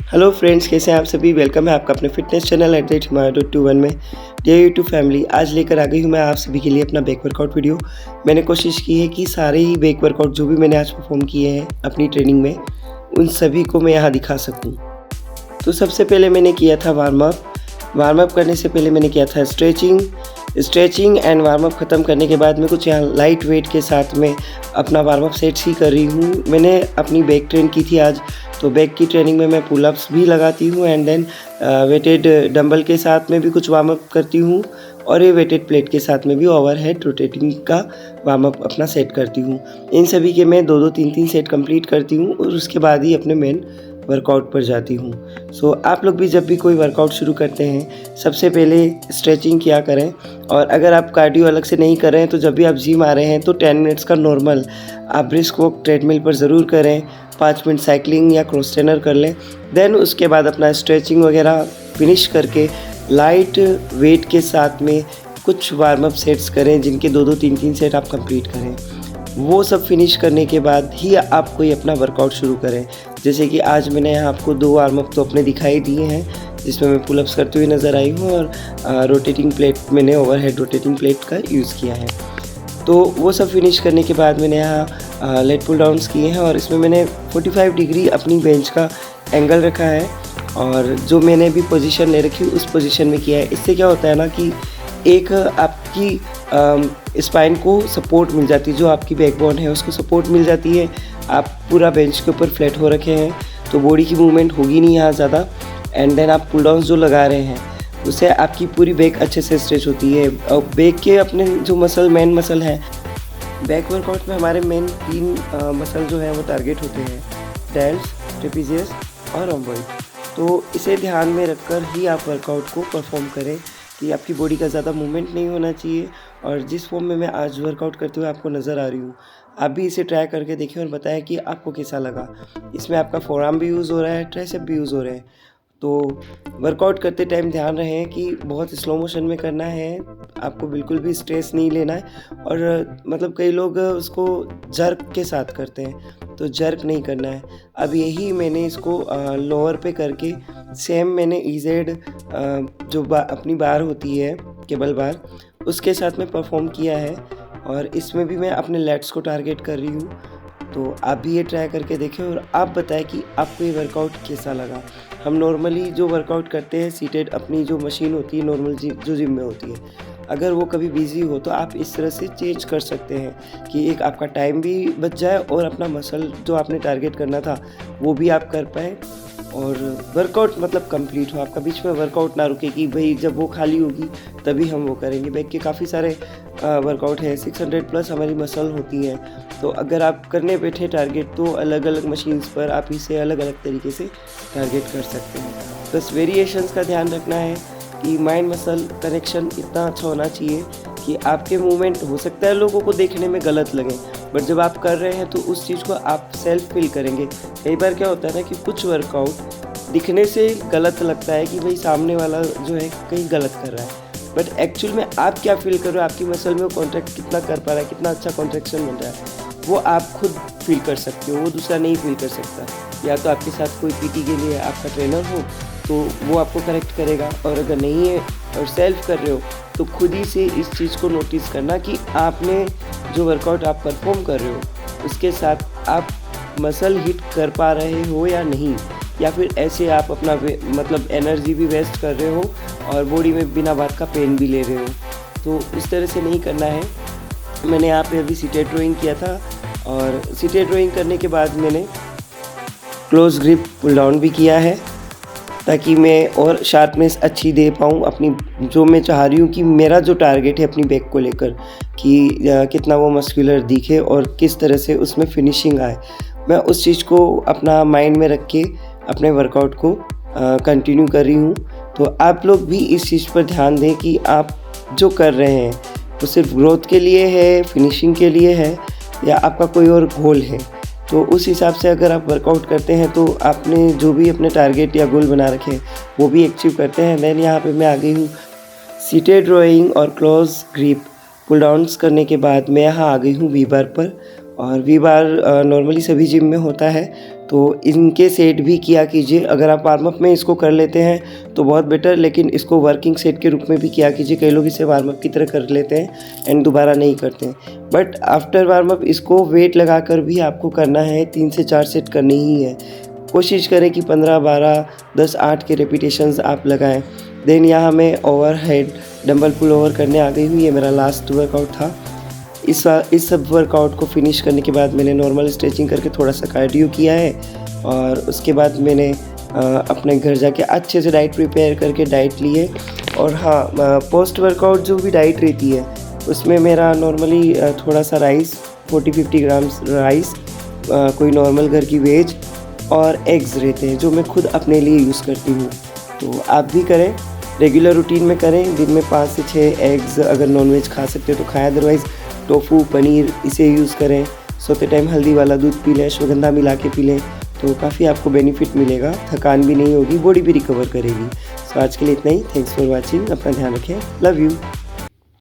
Hello friends, कैसे हैं आप सभी। वेलकम है आपका अपने फिटनेस चैनल @himayah.21 में। डियर यूट्यूब फैमिली, आज लेकर आ गई हूँ मैं आप सभी के लिए अपना बैक वर्कआउट वीडियो। मैंने कोशिश की है कि सारे ही बैक वर्कआउट जो भी मैंने आज परफॉर्म किए हैं अपनी ट्रेनिंग में, उन सभी को मैं यहाँ दिखा सकूँ। तो सबसे पहले मैंने किया था वार्म अप करने से पहले मैंने किया था स्ट्रेचिंग एंड वार्म अप ख़त्म करने के बाद मैं कुछ यहाँ लाइट वेट के साथ में अपना वार्म अप सेट्स ही कर रही हूँ। मैंने अपनी बैक ट्रेन की थी आज, तो बैक की ट्रेनिंग में मैं पुलअप्स भी लगाती हूँ एंड देन वेटेड डंबल के साथ में भी कुछ वार्म अप करती हूँ और ये वेटेड प्लेट के साथ में भी ओवरहेड रोटेटिंग का वार्म अप अपना सेट करती हूँ। इन सभी के मैं 2-2 3-3 सेट कंप्लीट करती हूँ और उसके बाद ही अपने मेन वर्कआउट पर जाती हूँ। सो आप लोग भी जब भी कोई वर्कआउट शुरू करते हैं, सबसे पहले स्ट्रेचिंग किया करें। और अगर आप कार्डियो अलग से नहीं कर रहे हैं तो जब भी आप जिम आ रहे हैं तो 10 मिनट्स का नॉर्मल आप ब्रिस्क वॉक ट्रेडमिल पर ज़रूर करें। 5 मिनट साइकिलिंग या क्रॉस ट्रेनर कर लें। देन उसके बाद अपना स्ट्रेचिंग वगैरह फिनिश करके लाइट वेट के साथ में कुछ वार्म अप सेट्स करें, जिनके 2-2 3-3 सेट आप कंप्लीट करें। वो सब फिनिश करने के बाद ही आप कोई अपना वर्कआउट शुरू करें। जैसे कि आज मैंने यहाँ आपको 2 वार्म अप तो अपने दिखाई दिए हैं, जिसमें मैं पुलअप्स करते हुए नज़र आई हूँ और रोटेटिंग प्लेट मैंने ओवरहेड रोटेटिंग प्लेट का यूज़ किया है। तो वो सब फिनिश करने के बाद मैंने यहाँ लेग पुल डाउन्स किए हैं और इसमें मैंने 45 डिग्री अपनी बेंच का एंगल रखा है और जो मैंने भी पोजीशन ले रखी उस पोजीशन में किया है। इससे क्या होता है ना कि एक आपकी स्पाइन को सपोर्ट मिल जाती है, जो आपकी बैकबोन है उसको सपोर्ट मिल जाती है। आप पूरा बेंच के ऊपर फ्लैट हो रखे हैं तो बॉडी की मूवमेंट होगी नहीं यहाँ ज़्यादा। एंड देन आप पुल डाउन्स जो लगा रहे हैं उससे आपकी पूरी बैक अच्छे से स्ट्रेच होती है। और बैक के अपने जो मेन मसल हैं, बैक वर्कआउट में हमारे मेन 3 मसल जो है वो टारगेट होते हैं, डेल्ट्स, ट्रेपेजियस और रोम्बॉइड। तो इसे ध्यान में रखकर ही आप वर्कआउट को परफॉर्म करें कि आपकी बॉडी का ज़्यादा मूवमेंट नहीं होना चाहिए। और जिस फॉर्म में मैं आज वर्कआउट करते हुए आपको नज़र आ रही हूँ, आप भी इसे ट्राई करके देखें और बताएं कि आपको कैसा लगा। इसमें आपका फोरआर्म भी यूज़ हो रहा है, ट्राइसेप भी यूज़ हो रहे हैं। तो वर्कआउट करते टाइम ध्यान रहे कि बहुत स्लो मोशन में करना है, आपको बिल्कुल भी स्ट्रेस नहीं लेना है। और मतलब कई लोग उसको जर्क के साथ करते हैं, तो जर्क नहीं करना है। अब यही मैंने इसको लोअर पे करके सेम मैंने ईजेड जो अपनी बार होती है, केबल बार, उसके साथ में परफॉर्म किया है और इसमें भी मैं अपने लेग्स को टारगेट कर रही हूँ। तो आप भी ये ट्राई करके देखें और आप बताएं कि आपको ये वर्कआउट कैसा लगा। हम नॉर्मली जो वर्कआउट करते हैं सीटेड, अपनी जो मशीन होती है नॉर्मल जो जिम में होती है, अगर वो कभी बिज़ी हो तो आप इस तरह से चेंज कर सकते हैं कि एक आपका टाइम भी बच जाए और अपना मसल जो आपने टारगेट करना था वो भी आप कर पाएँ और वर्कआउट मतलब कंप्लीट हो। आपका बीच में वर्कआउट ना रुके कि भाई जब वो खाली होगी तभी हम वो करेंगे। बैक के काफ़ी सारे वर्कआउट है, 600 प्लस हमारी मसल होती हैं। तो अगर आप करने बैठे टारगेट तो अलग अलग मशीन्स पर आप इसे अलग अलग तरीके से टारगेट कर सकते हैं। बस वेरिएशंस का ध्यान रखना है कि माइंड मसल कनेक्शन इतना अच्छा होना चाहिए कि आपके मूवमेंट हो सकता है लोगों को देखने में गलत लगे, बट जब आप कर रहे हैं तो उस चीज़ को आप सेल्फ फील करेंगे। कई बार क्या होता है ना कि कुछ वर्कआउट दिखने से गलत लगता है कि भाई सामने वाला जो है कहीं गलत कर रहा है, बट एक्चुअल में आप क्या फील कर रहे हो, आपकी मसल में कॉन्ट्रैक्ट कितना कर पा रहा है, कितना अच्छा कॉन्ट्रैक्शन बन रहा है, वो आप खुद फील कर सकते हो, वो दूसरा नहीं फील कर सकता। या तो आपके साथ कोई पीटी के लिए आपका ट्रेनर हो तो वो आपको करेक्ट करेगा, और अगर नहीं है और सेल्फ कर रहे हो तो खुद ही से इस चीज़ को नोटिस करना कि आपने जो वर्कआउट आप परफॉर्म कर रहे हो उसके साथ आप मसल हिट कर पा रहे हो या नहीं, या फिर ऐसे आप अपना मतलब एनर्जी भी वेस्ट कर रहे हो और बॉडी में बिना बात का पेन भी ले रहे हो। तो इस तरह से नहीं करना है। मैंने यहाँ पे अभी सीटेड रोइंग किया था और सीटेड रोइंग करने के बाद मैंने क्लोज ग्रिप पुल डाउन भी किया है ताकि मैं और शार्पनेस अच्छी दे पाऊँ अपनी, जो मैं चाह रही हूँ कि मेरा जो टारगेट है अपनी बैक को लेकर कि कितना वो मस्कुलर दिखे और किस तरह से उसमें फिनिशिंग आए, मैं उस चीज़ को अपना माइंड में रख के अपने वर्कआउट को कंटिन्यू कर रही हूँ। तो आप लोग भी इस चीज़ पर ध्यान दें कि आप जो कर रहे हैं वो सिर्फ ग्रोथ के लिए है, फिनिशिंग के लिए है, या आपका कोई और गोल है। तो उस हिसाब से अगर आप वर्कआउट करते हैं तो आपने जो भी अपने टारगेट या गोल बना रखे हैं वो भी अचीव करते हैं। देन यहाँ पे मैं आ गई हूँ सीटेड रोइंग और क्लोज ग्रिप पुल डाउन्स करने के बाद मैं यहाँ आ गई हूँ वी बार पर। और वी बार नॉर्मली सभी जिम में होता है, तो इनके सेट भी किया कीजिए। अगर आप वार्म अप में इसको कर लेते हैं तो बहुत बेटर, लेकिन इसको वर्किंग सेट के रूप में भी किया कीजिए। कई लोग इसे वार्म अप की तरह कर लेते हैं एंड दोबारा नहीं करते हैं, बट आफ्टर वार्म अप इसको वेट लगा कर भी आपको करना है। 3 से 4 सेट करनी ही है। कोशिश करें कि 15, 12, 10, 8 के रेपिटेशंस आप लगाएं। देन यहाँ मैं ओवरहेड डंबल पुल ओवर करने आ गई हूँ। ये मेरा लास्ट वर्कआउट था। इस सब वर्कआउट को फिनिश करने के बाद मैंने नॉर्मल स्ट्रेचिंग करके थोड़ा सा कार्डियो किया है, और उसके बाद मैंने अपने घर जाके अच्छे से डाइट प्रिपेयर करके डाइट ली है। और हाँ, पोस्ट वर्कआउट जो भी डाइट रहती है उसमें मेरा नॉर्मली थोड़ा सा राइस, 40-50 ग्राम्स राइस, कोई नॉर्मल घर की वेज और एग्स रहते हैं जो मैं खुद अपने लिए यूज़ करती हूँ। तो आप भी करें, रेगुलर रूटीन में करें। दिन में 5 से 6 एग्स, अगर नॉनवेज खा सकते हो तो खाएं, अदरवाइज़ टोफू, पनीर इसे यूज़ करें। सोते टाइम हल्दी वाला दूध पी लें, अश्वगंधा मिला के पी लें, तो काफ़ी आपको बेनिफिट मिलेगा। थकान भी नहीं होगी, बॉडी भी रिकवर करेगी। सो आज के लिए इतना ही। Thanks for watching. अपना ध्यान रखें। Love you.